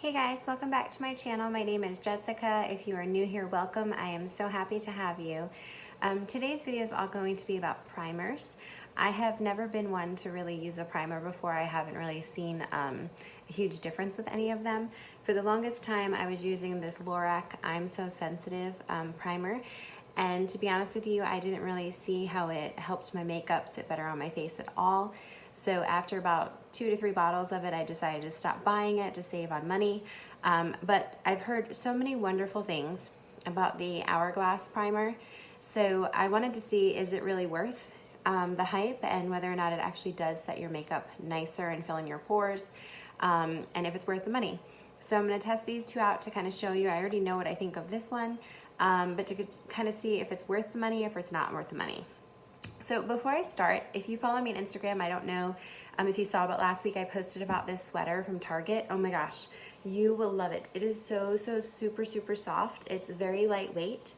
Hey guys, welcome back to my channel. My name is Jessica. If you are new here, welcome. I am so happy to have you. Today's video is all going to be about primers. I have never been one to really use a primer before. I haven't really seen a huge difference with any of them. For the longest time, I was using this Lorac I'm So Sensitive primer. And to be honest with you, I didn't really see how it helped my makeup sit better on my face at all. So after about 2 to 3 bottles of it, I decided to stop buying it to save on money. But I've heard so many wonderful things about the Hourglass primer. So I wanted to see, is it really worth the hype, and whether or not it actually does set your makeup nicer and fill in your pores, and if it's worth the money. So I'm going to test these two out to kind of show you. I already know what I think of this one, but to kind of see if it's worth the money, if it's not worth the money. So before I start, if you follow me on Instagram, I don't know if you saw, but last week I posted about this sweater from Target. Oh my gosh, you will love it. It is so super soft. It's very lightweight.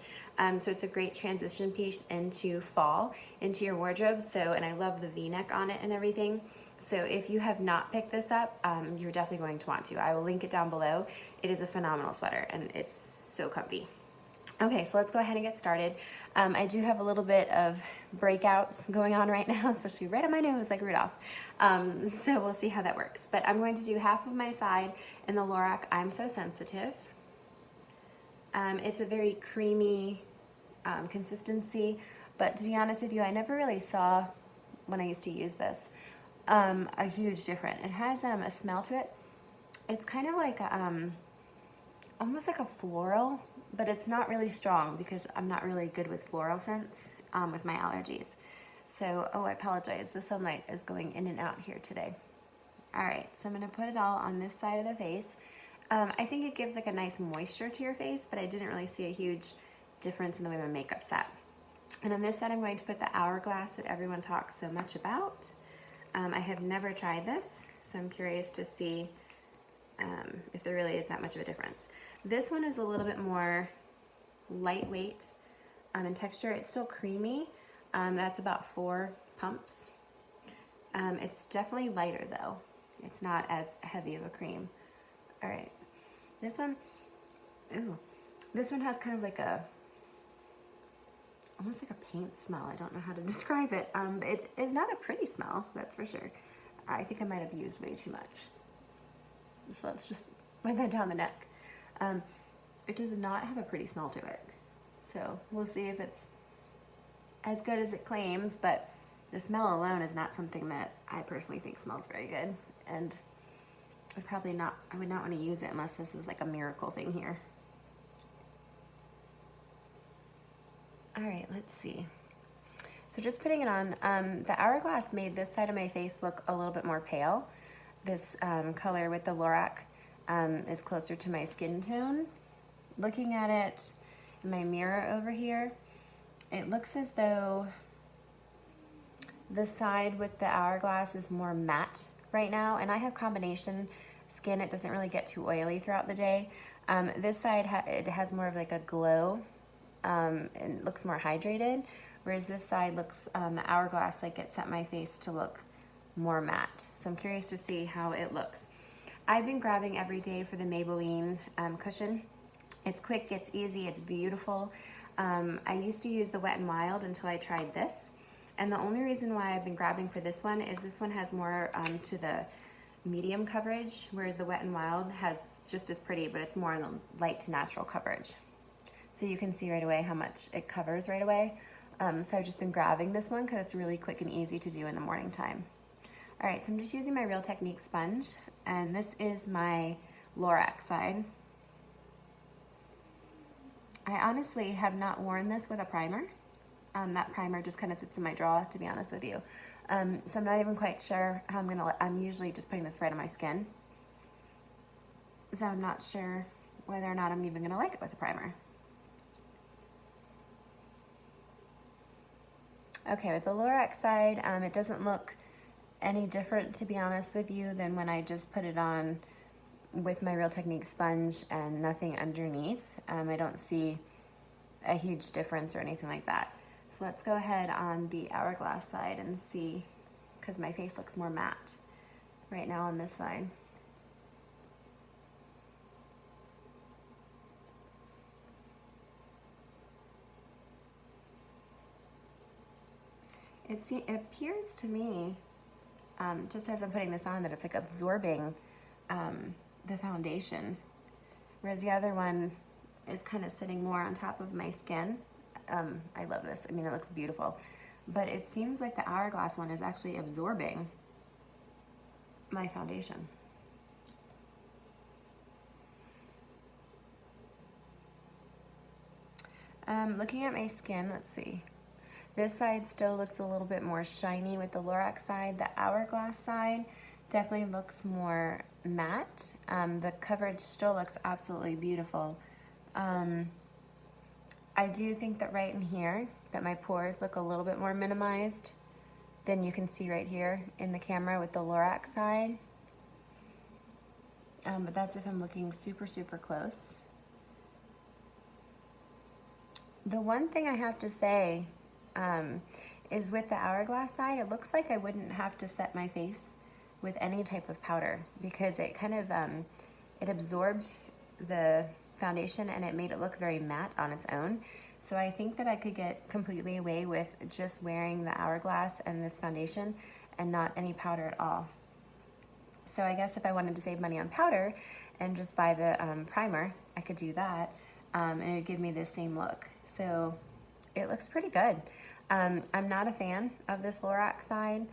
So it's a great transition piece into fall, into your wardrobe. So, and I love the V-neck on it and everything. So if you have not picked this up, you're definitely going to want to. I will link it down below. It is a phenomenal sweater and it's so comfy. Okay, so let's go ahead and get started. I do have a little bit of breakouts going on right now, especially right on my nose like Rudolph. So we'll see how that works. But I'm going to do half of my side in the Lorac I'm So Sensitive. It's a very creamy consistency, but to be honest with you, I never really saw, when I used to use this, a huge difference. It has a smell to it. It's kind of like almost like a floral, but it's not really strong because I'm not really good with floral scents with my allergies. So, oh, I apologize. The sunlight is going in and out here today. All right, so I'm gonna put it all on this side of the face. I think it gives like a nice moisture to your face, but I didn't really see a huge difference in the way my makeup sat. And on this side, I'm going to put the Hourglass that everyone talks so much about. I have never tried this, so I'm curious to see if there really is that much of a difference. This one is a little bit more lightweight in texture. It's still creamy. That's about 4 pumps. It's definitely lighter though. It's not as heavy of a cream. All right, this one, ooh, this one has kind of like almost like a paint smell. I don't know how to describe it. It is not a pretty smell, that's for sure. I think I might have used way too much. So let's just run that down the neck. It does not have a pretty smell to it. So we'll see if it's as good as it claims, but the smell alone is not something that I personally think smells very good. And I would not want to use it unless this is like a miracle thing here. All right, let's see. So just putting it on, the Hourglass made this side of my face look a little bit more pale. This color with the Lorac is closer to my skin tone. Looking at it in my mirror over here, it looks as though the side with the Hourglass is more matte right now, and I have combination skin. It doesn't really get too oily throughout the day. This side, it has more of like a glow and looks more hydrated, whereas this side looks, the Hourglass, like it set my face to look more matte. So I'm curious to see how it looks. I've been grabbing every day for the Maybelline cushion. It's quick, it's easy, it's beautiful. I used to use the Wet n Wild until I tried this. And the only reason why I've been grabbing for this one is this one has more to the medium coverage, whereas the Wet n Wild has just as pretty, but it's more on the light to natural coverage. So you can see right away how much it covers right away. So I've just been grabbing this one because it's really quick and easy to do in the morning time. All right, so I'm just using my Real Technique sponge, and this is my Lorac side. I honestly have not worn this with a primer. That primer just kind of sits in my drawer, to be honest with you. So I'm not even quite sure how I'm usually just putting this right on my skin. So I'm not sure whether or not I'm even gonna like it with a primer. Okay, with the Lorac side, it doesn't look any different, to be honest with you, than when I just put it on with my Real Technique sponge and nothing underneath. I don't see a huge difference or anything like that. So let's go ahead on the Hourglass side and see, because my face looks more matte right now on this side. It appears to me, just as I'm putting this on, that it's like absorbing the foundation, whereas the other one is kind of sitting more on top of my skin. I love this. I mean, it looks beautiful, but it seems like the Hourglass one is actually absorbing my foundation. Looking at my skin, let's see. This side still looks a little bit more shiny with the Lorax side. The Hourglass side definitely looks more matte. The coverage still looks absolutely beautiful. I do think that right in here, that my pores look a little bit more minimized than you can see right here in the camera with the Lorax side. But that's if I'm looking super, super close. The one thing I have to say is with the Hourglass side, it looks like I wouldn't have to set my face with any type of powder, because it kind of, it absorbed the foundation and it made it look very matte on its own. So I think that I could get completely away with just wearing the Hourglass and this foundation and not any powder at all. So I guess if I wanted to save money on powder and just buy the primer, I could do that, and it would give me the same look. So it looks pretty good. I'm not a fan of this Lorax side.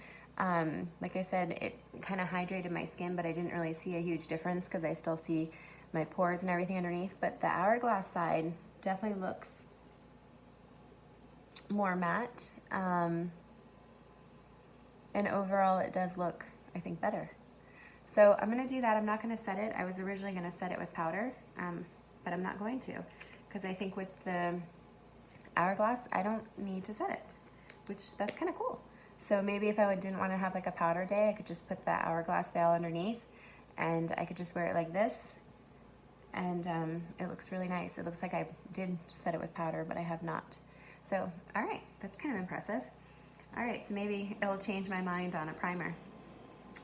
Like I said, it kind of hydrated my skin, but I didn't really see a huge difference because I still see my pores and everything underneath. But the Hourglass side definitely looks more matte. And overall, it does look, I think, better. So I'm going to do that. I'm not going to set it. I was originally going to set it with powder, but I'm not going to, because I think with the Hourglass, I don't need to set it, which that's kind of cool. So maybe if I didn't want to have like a powder day, I could just put that Hourglass veil underneath and I could just wear it like this. And it looks really nice. It looks like I did set it with powder, but I have not. So, all right, that's kind of impressive. All right, so maybe it'll change my mind on a primer.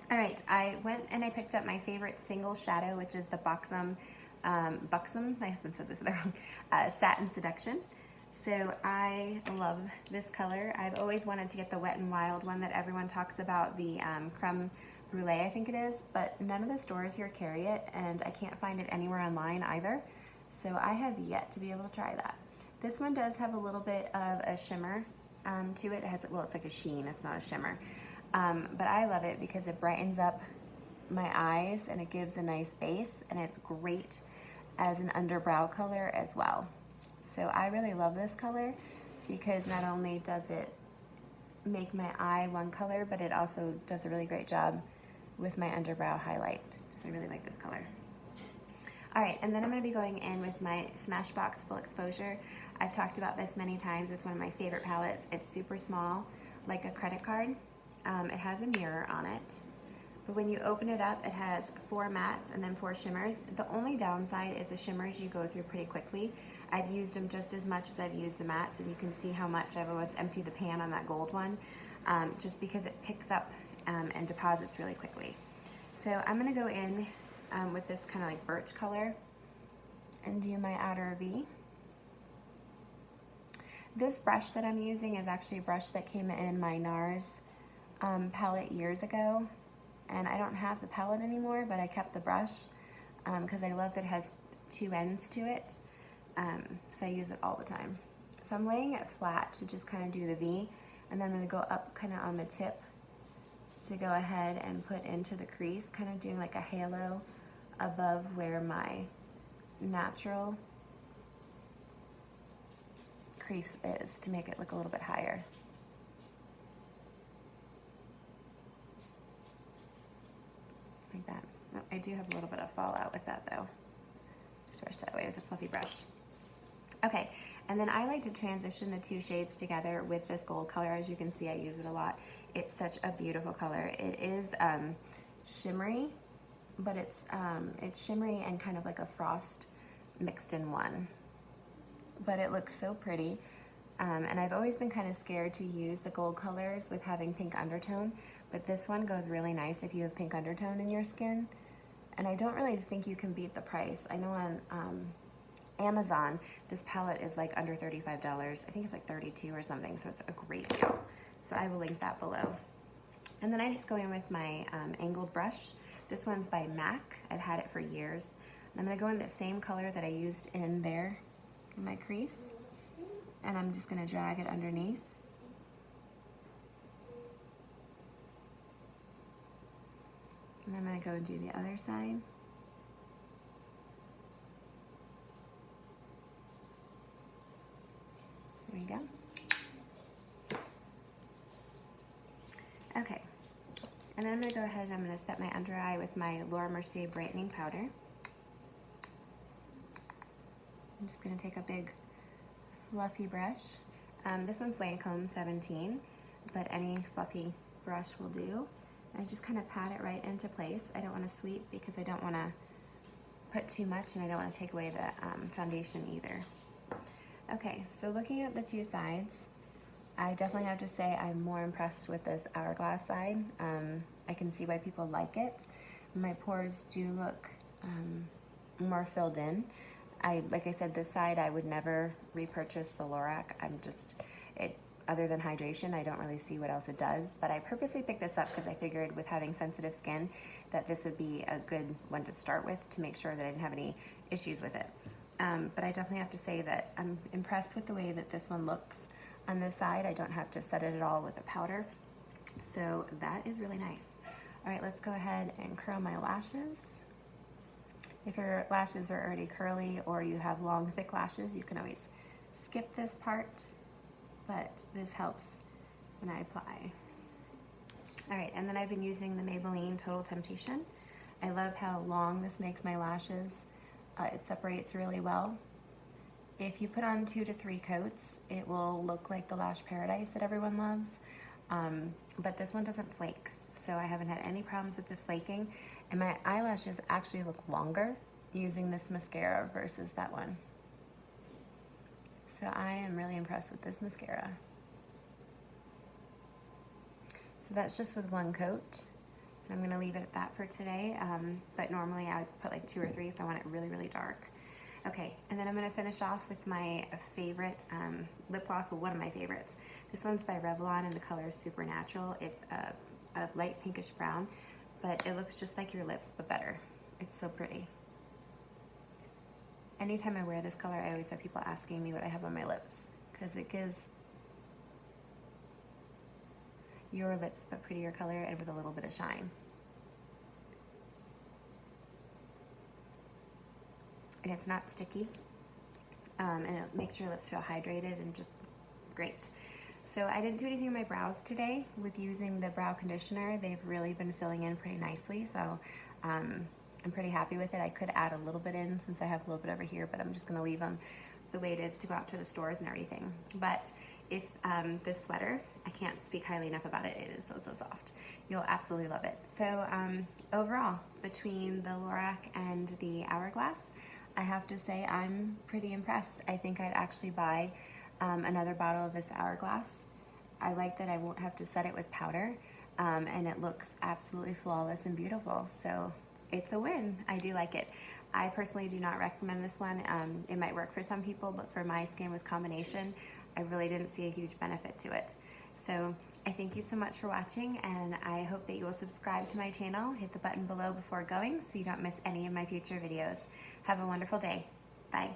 All right, I went and I picked up my favorite single shadow, which is the Buxom, my husband says this the wrong, Satin Seduction. So I love this color. I've always wanted to get the Wet n Wild one that everyone talks about, the Creme Brulee, I think it is, but none of the stores here carry it, and I can't find it anywhere online either. So I have yet to be able to try that. This one does have a little bit of a shimmer to it. It has, well, it's like a sheen, it's not a shimmer. But I love it because it brightens up my eyes and it gives a nice base, and it's great as an underbrow color as well. So I really love this color because not only does it make my eye one color, but it also does a really great job with my underbrow highlight. So I really like this color. All right, and then I'm gonna be going in with my Smashbox Full Exposure. I've talked about this many times. It's one of my favorite palettes. It's super small, like a credit card. It has a mirror on it. But when you open it up, it has 4 mattes and then 4 shimmers. The only downside is the shimmers you go through pretty quickly. I've used them just as much as I've used the mattes, and you can see how much I've always emptied the pan on that gold one, just because it picks up and deposits really quickly. So I'm gonna go in with this kind of like birch color and do my outer V. This brush that I'm using is actually a brush that came in my NARS palette years ago, and I don't have the palette anymore, but I kept the brush because I love that it has 2 ends to it, so I use it all the time. So I'm laying it flat to just kind of do the V, and then I'm going to go up kind of on the tip to go ahead and put into the crease, kind of doing like a halo above where my natural crease is, to make it look a little bit higher. Like that. Oh, I do have a little bit of fallout with that though. Just brush that away with a fluffy brush. Okay, and then I like to transition the 2 shades together with this gold color. As you can see, I use it a lot. It's such a beautiful color. It is shimmery, but it's shimmery and kind of like a frost mixed in one. But it looks so pretty. And I've always been kind of scared to use the gold colors with having pink undertone, but this one goes really nice if you have pink undertone in your skin. And I don't really think you can beat the price. I know on Amazon, this palette is like under $35. I think it's like $32 or something, so it's a great deal. so I will link that below. And then I just go in with my angled brush. This one's by MAC. I've had it for years. And I'm gonna go in the same color that I used in there in my crease. And I'm just gonna drag it underneath. And I'm gonna go and do the other side. There we go. Okay, and then I'm gonna go ahead and I'm gonna set my under eye with my Laura Mercier brightening powder. I'm just gonna take a big fluffy brush. This one's Lancome 17, but any fluffy brush will do. And I just kind of pat it right into place. I don't want to sweep because I don't want to put too much, and I don't want to take away the foundation either. Okay, so looking at the two sides, I definitely have to say I'm more impressed with this hourglass side. I can see why people like it. My pores do look more filled in. Like I said, this side I would never repurchase the Lorac. Other than hydration, I don't really see what else it does, but I purposely picked this up because I figured with having sensitive skin that this would be a good one to start with to make sure that I didn't have any issues with it. But I definitely have to say that I'm impressed with the way that this one looks on this side. I don't have to set it at all with a powder, so that is really nice. All right, let's go ahead and curl my lashes. If your lashes are already curly or you have long, thick lashes, you can always skip this part, but this helps when I apply. All right, and then I've been using the Maybelline Total Temptation. I love how long this makes my lashes. It separates really well. If you put on 2 to 3 coats, it will look like the Lash Paradise that everyone loves, but this one doesn't flake, so I haven't had any problems with this flaking, and my eyelashes actually look longer using this mascara versus that one. So I am really impressed with this mascara. So that's just with 1 coat. I'm gonna leave it at that for today, but normally I would put like 2 or 3 if I want it really, really dark. Okay, and then I'm gonna finish off with my favorite lip gloss, well, one of my favorites. This one's by Revlon and the color is Supernatural. It's a light pinkish brown, but it looks just like your lips, but better. It's so pretty. Anytime I wear this color, I always have people asking me what I have on my lips, because it gives your lips but prettier color and with a little bit of shine. And it's not sticky, and it makes your lips feel hydrated and just great. So I didn't do anything with my brows today with using the brow conditioner. They've really been filling in pretty nicely, so I'm pretty happy with it. I could add a little bit in since I have a little bit over here, but I'm just gonna leave them the way it is to go out to the stores and everything. But if this sweater, I can't speak highly enough about it. It is so, so soft. You'll absolutely love it. So overall, between the Lorac and the Hourglass, I have to say I'm pretty impressed. I think I'd actually buy another bottle of this Hourglass. I like that I won't have to set it with powder, and it looks absolutely flawless and beautiful. So it's a win. I do like it. I personally do not recommend this one. It might work for some people, but for my skin with combination, I really didn't see a huge benefit to it. So I thank you so much for watching, and I hope that you will subscribe to my channel. Hit the button below before going so you don't miss any of my future videos. Have a wonderful day. Bye.